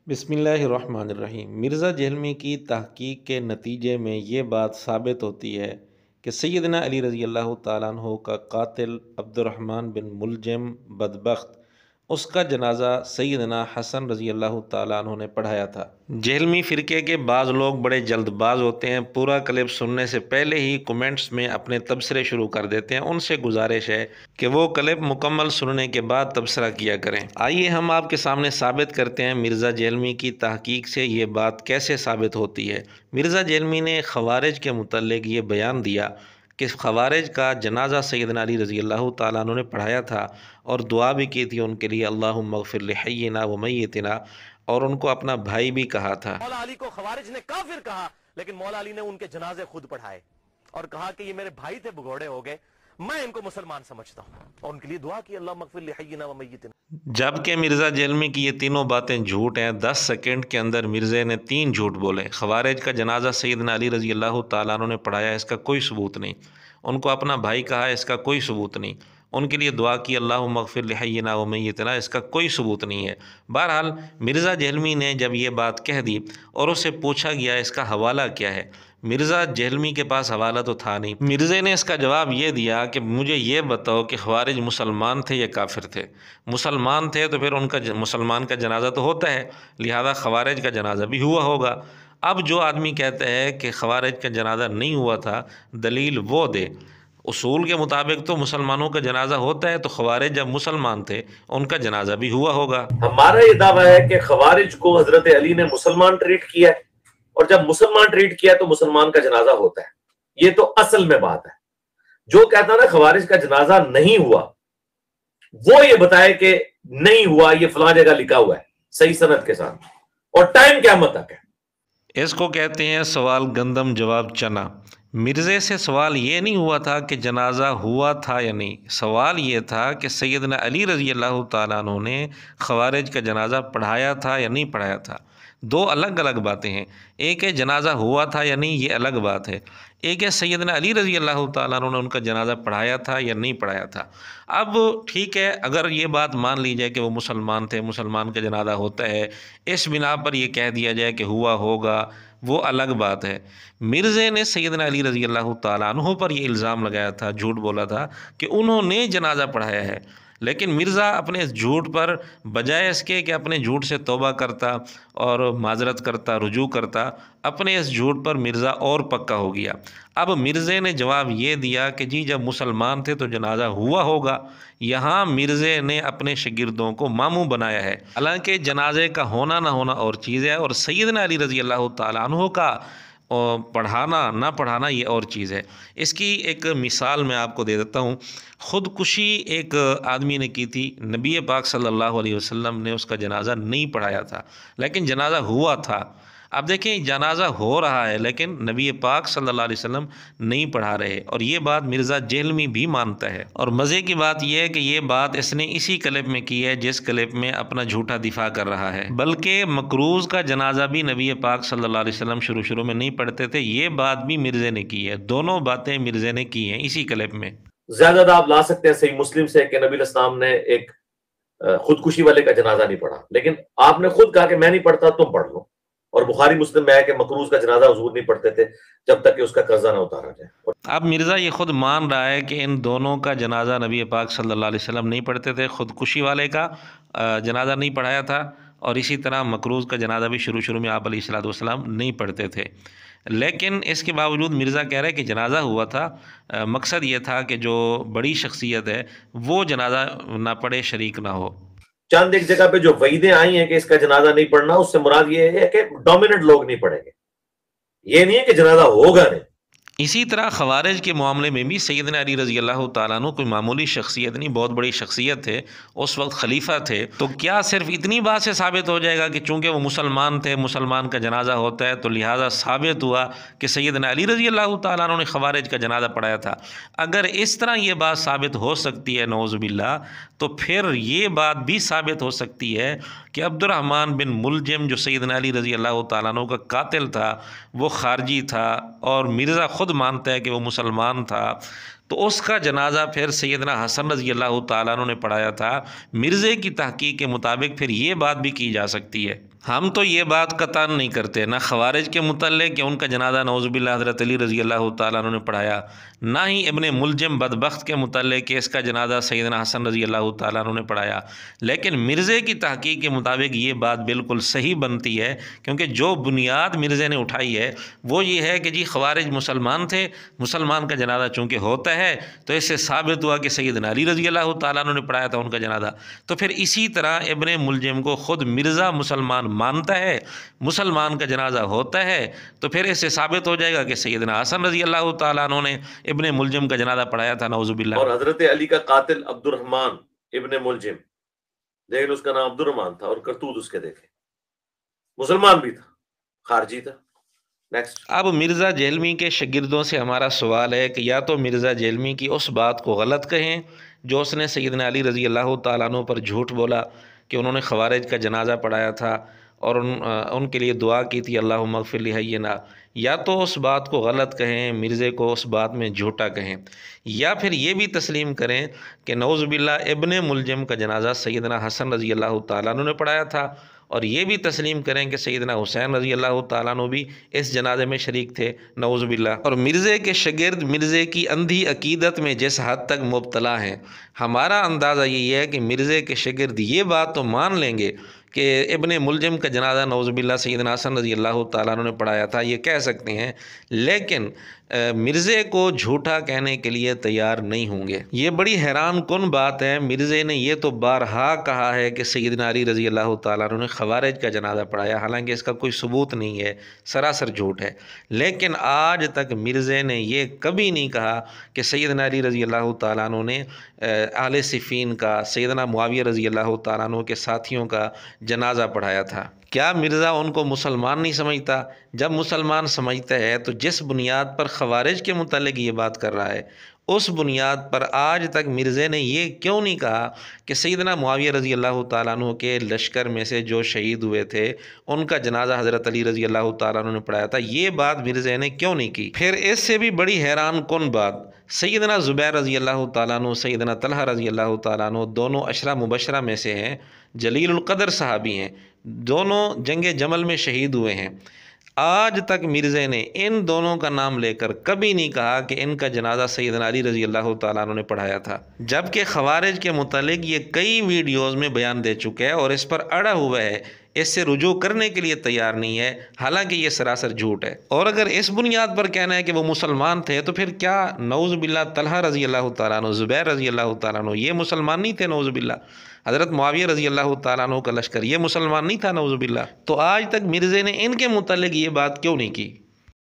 बिस्मिल्लाहिर्रहमानिर्रहीम। मिर्ज़ा जहलमी की तहक़ीक़ के नतीजे में ये बात साबित होती है कि सैयदना अली रज़ी अल्लाह तआला अन्हु का कातिल अब्दुर्रहमान बिन मुलजम बदबख्त, उसका जनाज़ा सैयदना हसन रज़ी अल्लाह तआला अन्हु ने पढ़ाया था। जहलमी फ़िरके के बाज़ लोग बड़े जल्दबाज होते हैं, पूरा क्लिप सुनने से पहले ही कमेंट्स में अपने तबसरे शुरू कर देते हैं। उनसे गुजारिश है कि वो क्लिप मुकम्मल सुनने के बाद तबसरा किया करें। आइए हम आपके सामने साबित करते हैं मिर्ज़ा जहलमी की तहक़ीक़ से ये बात कैसे साबित होती है। मिर्ज़ा जहलमी ने ख़वारिज के मुतल्लिक़ ये बयान दिया कि ख़वारिज का जनाज़ा सैयदना अली रज़ी अल्लाह तआला अन्हु ने पढ़ाया था और दुआ भी की थी उनके लिए, अल्लाहुम्मा अग़फ़िर लिहय्यिना व मय्यितिना, और उनको अपना भाई भी कहा था। मौला अली को ख़वारिज ने काफिर कहा, लेकिन मौला अली ने उनके जनाजे खुद पढ़ाए और कहा कि ये मेरे भाई थे, भगोड़े हो गए, मैं इनको मुसलमान समझता हूँ, और उनके लिए दुआ की, अल्लाहुम्मा अग़फ़िर लिहय्यिना व मय्यितिना। जबकि मिर्ज़ा जहलमी की ये तीनों बातें झूठ हैं। 10 सेकंड के अंदर मिर्ज़े ने 3 झूठ बोले। ख़वारिज का जनाज़ा सैयदना अली रज़ी अल्लाह तआला अन्हु ने पढ़ाया, इसका कोई सबूत नहीं। उनको अपना भाई कहा, इसका कोई सबूत नहीं। उनके लिए दुआ की, अल्लाहुम्मा अग़फ़िर लिहय्यिना व मय्यितिना, इसका कोई सबूत नहीं है। बहरहाल मिर्ज़ा जहलमी ने जब ये बात कह दी और उससे पूछा गया इसका हवाला क्या है, मिर्ज़ा जहलमी के पास हवाला तो था नहीं। मिर्ज़े ने इसका जवाब ये दिया कि मुझे ये बताओ कि ख़वारिज मुसलमान थे या काफिर थे। मुसलमान थे तो फिर उनका मुसलमान का जनाज़ा तो होता है, लिहाजा ख़वारिज का जनाज़ा भी हुआ होगा। अब जो आदमी कहते हैं कि ख़वारिज का जनाज़ा नहीं हुआ था, दलील वो दे। उसूल के मुताबिक तो मुसलमानों का जनाज़ा होता है, तो ख़वारिज जब मुसलमान थे उनका जनाज़ा भी हुआ होगा। हमारा ये दावा है कि ख़वारिज को हज़रत अली ने मुसलमान ट्रीट किया है, और जब मुसलमान ट्रीट किया तो मुसलमान का जनाजा होता है। ये तो असल में बात है। जो कहता ना ख़वारिज का जनाजा नहीं हुआ, वो ये बताए कि नहीं हुआ, ये फलां जगह लिखा हुआ है सही सनद के साथ, और टाइम क़यामत तक है। इसको कहते हैं सवाल गंदम जवाब चना। मिर्ज़े से सवाल ये नहीं हुआ था कि जनाज़ा हुआ था या नहीं, सवाल ये था कि सैयदना अली रज़ी अल्लाह तआला अन्हु ने ख़वारिज का जनाज़ा पढ़ाया था या नहीं पढ़ाया था। दो अलग अलग बातें हैं। एक है जनाज़ा हुआ था या नहीं, ये अलग बात है। एक है सैयदना अली रज़ी अल्लाह तआला अन्हु ने उनका जनाज़ा पढ़ाया था या नहीं पढ़ाया था। अब ठीक है, अगर ये बात मान ली जाए कि वो मुसलमान थे, मुसलमान का जनाज़ा होता है, इस बिना पर यह कह दिया जाए कि हुआ होगा, वो अलग बात है। मिर्ज़े ने सैयदना अली रज़ी अल्लाह तआला अन्हु पर यह इल्ज़ाम लगाया था, झूठ बोला था कि उन्होंने जनाज़ा पढ़ाया है। लेकिन मिर्ज़ा अपने इस झूठ पर बजाय इसके कि अपने झूठ से तौबा करता और माज़रत करता, रुजू करता, अपने इस झूठ पर मिर्ज़ा और पक्का हो गया। अब मिर्ज़े ने जवाब ये दिया कि जी जब मुसलमान थे तो जनाज़ा हुआ होगा। यहाँ मिर्ज़े ने अपने शागिर्दों को मामू बनाया है, हालांकि जनाजे का होना ना होना और चीज़ है, और सैयदना अली रज़ी अल्लाह तआला अन्हु का पढ़ाना ना पढ़ाना ये और चीज़ है। इसकी एक मिसाल मैं आपको दे देता हूँ। ख़ुदकुशी एक आदमी ने की थी, नबी पाक सल्लल्लाहु अलैहि वसल्लम ने उसका जनाज़ा नहीं पढ़ाया था, लेकिन जनाज़ा हुआ था। अब देखें, जनाज़ा हो रहा है लेकिन नबी पाक सल्लल्लाहु अलैहि वसल्लम नहीं पढ़ा रहे, और ये बात मिर्ज़ा जहलमी भी मानता है। और मज़े की बात यह है कि ये बात इसने इसी क्लिप में की है जिस क्लिप में अपना झूठा दिफा कर रहा है। बल्कि मकरूज़ का जनाज़ा भी नबी पाक सल्लल्लाहु अलैहि वसल्लम शुरू में नहीं पढ़ते थे, ये बात भी मिर्ज़े ने की है। दोनों बातें मिर्ज़े ने की हैं इसी क्लिप में। ज्यादा आप ला सकते हैं सही मुस्लिम से कि नबी इस्लाम ने एक खुदकुशी वाले का जनाजा नहीं पढ़ा, लेकिन आपने खुद कहा कि मैं नहीं पढ़ता, तुम पढ़ लो। और बुखारी मुस्लिम में है कि मकरूज का जनाजा हुजूर नहीं पढ़ते थे जब तक कि उसका कर्जा ना उतारा जाए। अब मिर्ज़ा ये खुद मान रहा है कि इन दोनों का जनाजा नबी पाक सल्लल्लाहु अलैहि वसल्लम नहीं पढ़ते थे। खुदकुशी वाले का जनाजा नहीं पढ़ाया था, और इसी तरह मकरूज़ का जनाजा भी शुरू में आप अलैहिस्सलातु वस्सलाम नहीं पढ़ते थे। लेकिन इसके बावजूद मिर्ज़ा कह रहा है कि जनाजा हुआ था। मकसद ये था कि जो बड़ी शख्सियत है वो जनाजा ना पढ़े, शरीक ना हो। चंद एक जगह पे जो वईदें आई हैं कि इसका जनाजा नहीं पढ़ना, उससे मुराद ये है कि डोमिनेंट लोग नहीं पढ़ेंगे, ये नहीं है कि जनाजा होगा नहीं। इसी तरह ख़वारिज के मामले में भी सैयदना अली रज़ी अल्लाह तआला अन्हु कोई मामूली शख्सियत नहीं, बहुत बड़ी शख्सियत थे, उस वक्त खलीफा थे। तो क्या सिर्फ इतनी बात से साबित हो जाएगा कि चूँकि वो मुसलमान थे, मुसलमान का जनाजा होता है, तो लिहाजा साबित हुआ कि सैयदना अली रज़ी अल्लाह तआला अन्हु ने ख़वारिज का जनाजा पढ़ाया था? अगर इस तरह ये बात साबित हो सकती है नौज़ुबिल्लाह, तो फिर ये बात भी साबित हो सकती है कि अब्दुर्रहमान बिन मुलजम जो सैयदना अली रज़ी अल्लाह तआला अन्हु का कातिल था, वो खारजी था, और मिर्ज़ा खुद मानता है कि वो मुसलमान था, तो उसका जनाजा फिर सैयदना हसन रज़ी अल्लाह तआला अन्हु ने पढ़ाया था। मिर्ज़े की तहक़ीक़ के मुताबिक फिर ये बात भी की जा सकती है। हम तो ये बात कतान नहीं करते, ना ख़वारिज के मुतल्लिक़ कि उनका जनाजा नौज़ुबिल्लाह हज़रत अली रज़ी अल्लाह तआला अन्हु ने पढ़ाया, ना ही इब्ने मुलजिम बदबख्त के मुतल्लिक़ कि इसका जनाजा सैयदना हसन रज़ी अल्लाह तआला अन्हु ने पढ़ाया। लेकिन मिर्ज़े की तहक़ीक़ के मुताबिक ये बात बिल्कुल सही बनती है, क्योंकि जो बुनियाद मिर्ज़े ने उठाई है वो ये है कि जी ख़वारिज मुसलमान थे, मुसलमान का जनाजा चूँकि होता है तो इससे साबित हुआ कि सैयदना अली रज़ी अल्लाह तआला अन्हु ने पढ़ाया था उनका जनाजा। तो फिर इसी तरह इब्ने मुलजिम को ख़ुद मिर्ज़ा मुसलमान मानता है, मुसलमान का जनाजा होता है, तो फिर इससे साबित हो जाएगा कि सैयदना हसन रज़ी अल्लाह तआला अन्हु ने इब्ने मुलजिम का जनाजा पढ़ाया था नौज़ुबिल्लाह। और हजरत अली का कातिल अब्दुर्रहमान इब्ने मुलजिम, लेकिन उसका नाम अब्दुर्रहमान था और करतूत उसके देखे, मुसलमान भी था, खारजी था। नेक्स्ट। अब मिर्ज़ा जेहलमी के शागिर्दों से हमारा सवाल है कि या तो मिर्ज़ा जेहलमी की उस बात को गलत कहें जो उसने सैयदना अली रज़ी अल्लाह तआला अन्हु पर झूठ बोला कि उन्होंने ख़वारिज का जनाजा पढ़ाया था और उनके लिए दुआ की थी अल्लाहुम्मा अग़फ़िर ली हय्यिना, या तो उस बात को गलत कहें, मिर्ज़े को उस बात में झूठा कहें, या फिर ये भी तस्लीम करें कि नौज़ुबिल्लाह इब्ने मुलजिम का जनाजा सैयदना हसन रज़ी अल्लाह तआला अन्हु ने पढ़ाया था, और ये भी तस्लीम करें कि सैयदना हुसैन रज़ी अल्लाह तआला अन्हु भी इस जनाजे में शरीक थे नौज़ुबिल्लाह। और मिर्ज़े के शागिर्द मिर्ज़े की अंधी अकीदत में जिस हद तक मुब्तला हैं, हमारा अंदाज़ा यही है कि मिर्ज़े के शागिर्द ये बात तो मान लेंगे कि इब्ने मुलजिम का जनाजा नौज़ुबिल्लाह सैयदना हसन रज़ी अल्लाह तआला अन्हु ने पढ़ाया था, ये कह सकते हैं, लेकिन मिर्ज़े को झूठा कहने के लिए तैयार नहीं होंगे। ये बड़ी हैरान कुन बात है, मिर्ज़े ने ये तो बारहा कहा है कि सैयदना अली रज़ी अल्लाह तआला अन्हु ने ख़वारिज का जनाजा पढ़ाया, हालांकि इसका कोई सबूत नहीं है, सरासर झूठ है। लेकिन आज तक मिर्ज़े ने ये कभी नहीं कहा कि सैयदना अली रज़ी अल्लाह तआला अन्हु ने आले सिफ़ीन का, सैयदना मुआविया रज़ी अल्लाह तआला अन्हु के साथियों का जनाजा पढ़ाया था। क्या मिर्ज़ा उनको मुसलमान नहीं समझता? जब मुसलमान समझता है तो जिस बुनियाद पर ख़वारिज के मुतल्लिक़ ये बात कर रहा है, उस बुनियाद पर आज तक मिर्ज़े ने ये क्यों नहीं कहा कि सैयदना मुआविया रज़ी अल्लाह तआला अन्हु के लश्कर में से जो शहीद हुए थे उनका जनाजा हज़रत अली रज़ी अल्लाह तआला अन्हु ने पढ़ाया था? ये बात मिर्ज़े ने क्यों नहीं की? फिर इससे भी बड़ी हैरान कुन बात, सैयदना ज़ुबैर रज़ी अल्लाह तआला अन्हु, सैयदना तलहा रज़ी अल्लाह तआला अन्हु दोनों अशरा मुबशरा में से हैं, जलीलुल क़द्र सहाबी हैं, दोनों जंग जमल में शहीद हुए हैं। आज तक मिर्ज़े ने इन दोनों का नाम लेकर कभी नहीं कहा कि इनका जनाजा सैयदना अली रज़ी अल्लाह तआला अन्हु ने पढ़ाया था, जबकि ख़वारिज के मुतालिक ये कई वीडियोज़ में बयान दे चुके हैं और इस पर अड़ा हुआ है, इससे रुजू करने के लिए तैयार नहीं है, हालांकि ये सरासर झूठ है। और अगर इस बुनियाद पर कहना है कि वो मुसलमान थे, तो फिर क्या नौज़ुबिल्लाह तलहा रज़ी अल्लाह तआला अन्हु, ज़ुबैर रज़ी अल्लाह तआला अन्हु ये मुसलमान नहीं थे? नौज़ुबिल्लाह हज़रत मुआविया रज़ी अल्लाह तआला अन्हु का लश्कर ये मुसलमान नहीं था? नौज़ुबिल्लाह। तो आज तक मिर्ज़े ने इनके मुतालिक ये बात क्यों नहीं की?